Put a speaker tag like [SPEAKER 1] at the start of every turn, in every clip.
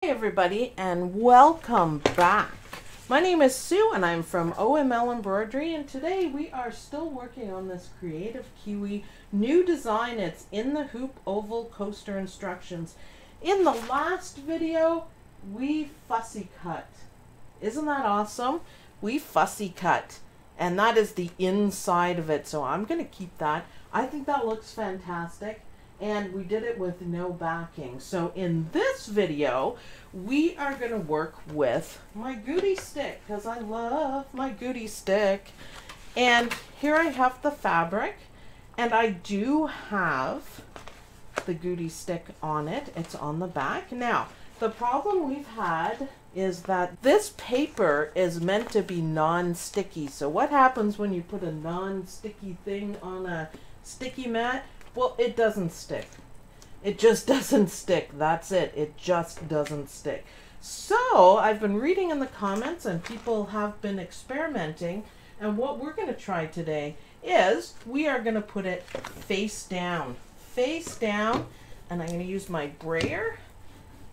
[SPEAKER 1] Hey everybody, and welcome back. My name is Sue and I'm from OML Embroidery, and today we are still working on this Kreative Kiwi new design. It's in the hoop oval coaster instructions. In the last video we fussy cut. Isn't that awesome? We fussy cut, and that is the inside of it, so I'm going to keep that. I think that looks fantastic. And we did it with no backing. So in this video, we are going to work with my GudyStic, because I love my GudyStic. And here I have the fabric, and I do have the GudyStic on it. It's on the back. Now, the problem we've had is that this paper is meant to be non-sticky. So what happens when you put a non-sticky thing on a sticky mat? Well, it doesn't stick. It just doesn't stick. That's it. It just doesn't stick. So I've been reading in the comments and people have been experimenting. And what we're going to try today is we are going to put it face down. Face down. And I'm going to use my brayer.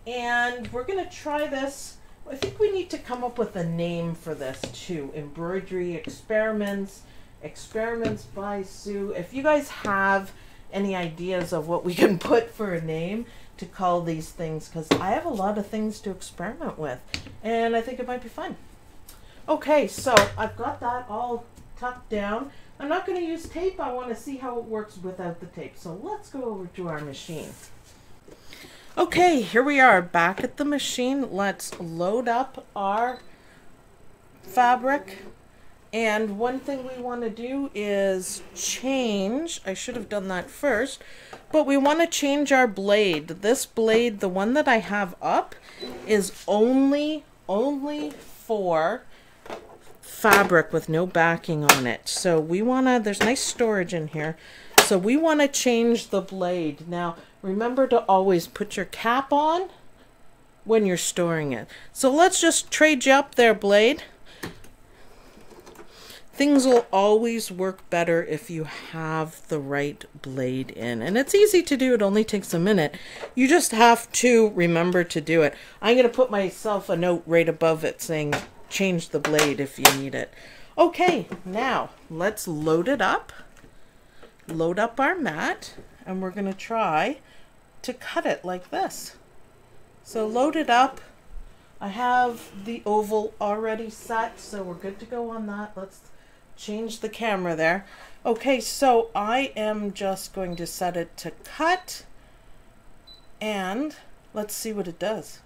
[SPEAKER 1] And we're going to try this. I think we need to come up with a name for this too. Embroidery Experiments. Experiments by Sue. If you guys have any ideas of what we can put for a name to call these things, because I have a lot of things to experiment with and I think it might be fun. Okay, so I've got that all tucked down. I'm not going to use tape. I want to see how it works without the tape. So let's go over to our machine. Okay, here we are back at the machine. Let's load up our fabric. And one thing we want to do is change, I should have done that first, but we want to change our blade. This blade, the one that I have up, is only for fabric with no backing on it. So we want to, there's nice storage in here, so we want to change the blade. Now, remember to always put your cap on when you're storing it. So let's just trade you up there, blade. Things will always work better if you have the right blade in. And it's easy to do. It only takes a minute. You just have to remember to do it. I'm going to put myself a note right above it saying change the blade if you need it. Okay, now let's load it up. Load up our mat. And we're going to try to cut it like this. So load it up. I have the oval already set, so we're good to go on that. Let's change the camera there. Okay, so I am just going to set it to cut, and let's see what it does.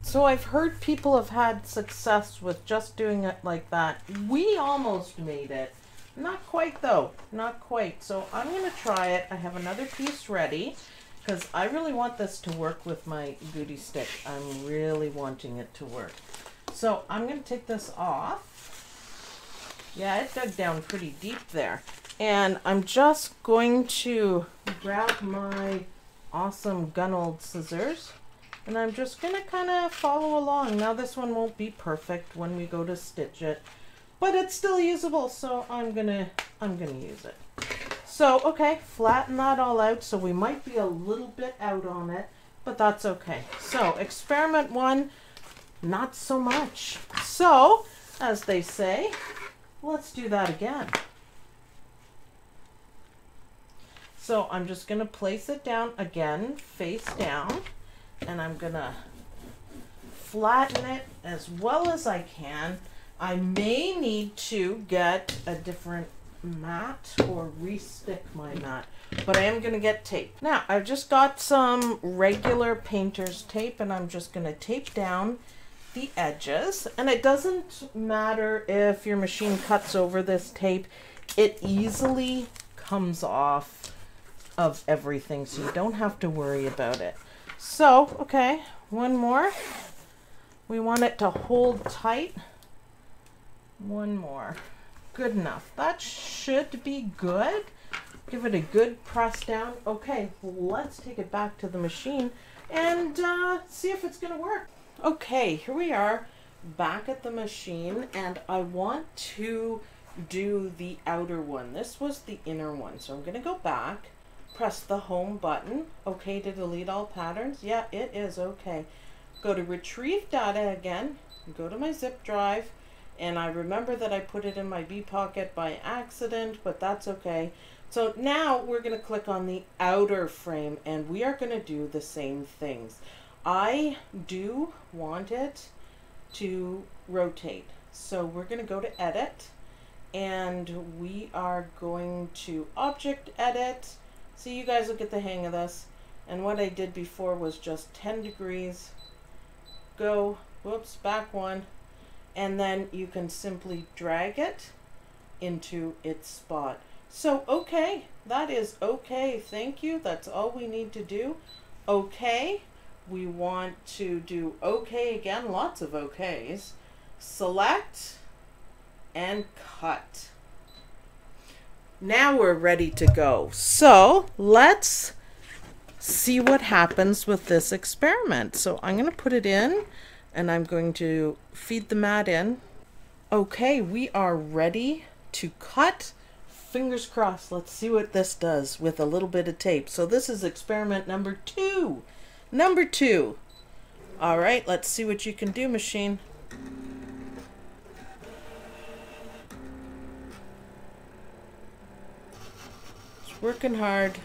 [SPEAKER 1] So I've heard people have had success with just doing it like that. We almost made it. Not quite though, not quite. So I'm going to try it. I have another piece ready because I really want this to work with my GudyStic. I'm really wanting it to work. So I'm going to take this off. Yeah, it dug down pretty deep there. And I'm just going to grab my awesome Gunnelled scissors. And I'm just going to kind of follow along. Now this one won't be perfect when we go to stitch it, but it's still usable, so I'm gonna use it. So, okay, flatten that all out. So we might be a little bit out on it, but that's okay. So experiment one, not so much. So, as they say, let's do that again. So I'm just going to place it down again, face down. And I'm gonna flatten it as well as I can. I may need to get a different mat or re-stick my mat, but I am gonna get tape. Now I've just got some regular painter's tape, and I'm just gonna tape down the edges. And it doesn't matter if your machine cuts over this tape, it easily comes off of everything, so you don't have to worry about it. So, okay, one more. We want it to hold tight. One more. good enough. That should be good. Give it a good press down. Okay, let's take it back to the machine and see if it's gonna work. Okay, here we are back at the machine, and I want to do the outer one. This was the inner one, so I'm gonna go back, press the home button. Okay to delete all patterns. Yeah, it is okay. Go to retrieve data again, go to my zip drive, and I remember that I put it in my B pocket by accident, but that's okay. So now we're going to click on the outer frame, and we are going to do the same things. I do want it to rotate. So we're going to go to edit, and we are going to object edit. So you guys will get the hang of this. And what I did before was just 10 degrees. Go, whoops, back one. And then you can simply drag it into its spot. So, okay, that is okay. Thank you. That's all we need to do. Okay. We want to do okay again. Lots of okays. Select and cut. Now we're ready to go. So let's see what happens with this experiment. So I'm going to put it in, and I'm going to feed the mat in. Okay, we are ready to cut. Fingers crossed. Let's see what this does with a little bit of tape. So this is experiment number 2. Number 2. All right, let's see what you can do, machine. It's working hard.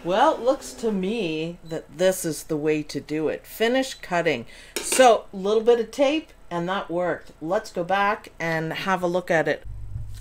[SPEAKER 1] Well, it looks to me that this is the way to do it. Finish cutting. So, a little bit of tape, and that worked. Let's go back and have a look at it.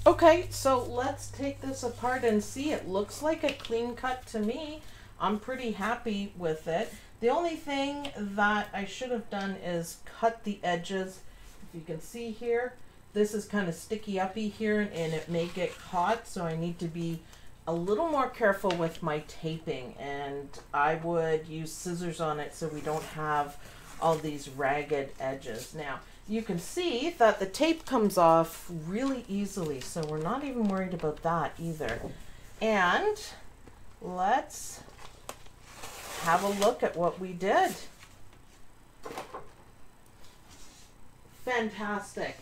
[SPEAKER 1] Okay, so let's take this apart and see. It looks like a clean cut to me. I'm pretty happy with it. The only thing that I should have done is cut the edges. If you can see here, this is kind of sticky uppy here, and it may get caught, so I need to be a little more careful with my taping, and I would use scissors on it so we don't have all these ragged edges. Now you can see that the tape comes off really easily, so we're not even worried about that either. And let's have a look at what we did. Fantastic.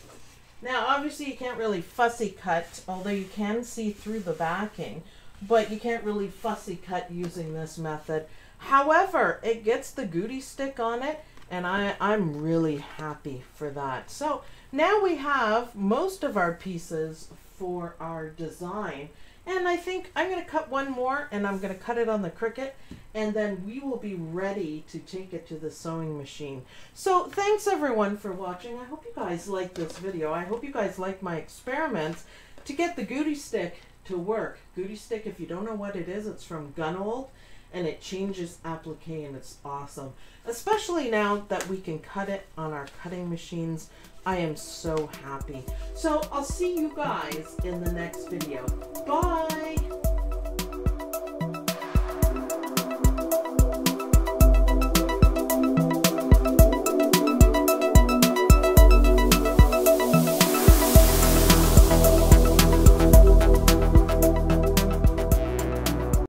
[SPEAKER 1] Now, obviously you can't really fussy cut, although you can see through the backing, but you can't really fussy cut using this method. However, it gets the GudyStic on it, and I'm really happy for that. So now we have most of our pieces for our design, and I think I'm going to cut one more, and I'm going to cut it on the Cricut, and then we will be ready to take it to the sewing machine. So thanks everyone for watching. I hope you guys liked this video. I hope you guys like my experiments to get the GudyStic to work. GudyStic, if you don't know what it is, it's from Gunold, and it changes applique, and it's awesome. Especially now that we can cut it on our cutting machines. I am so happy. So I'll see you guys in the next video. Bye!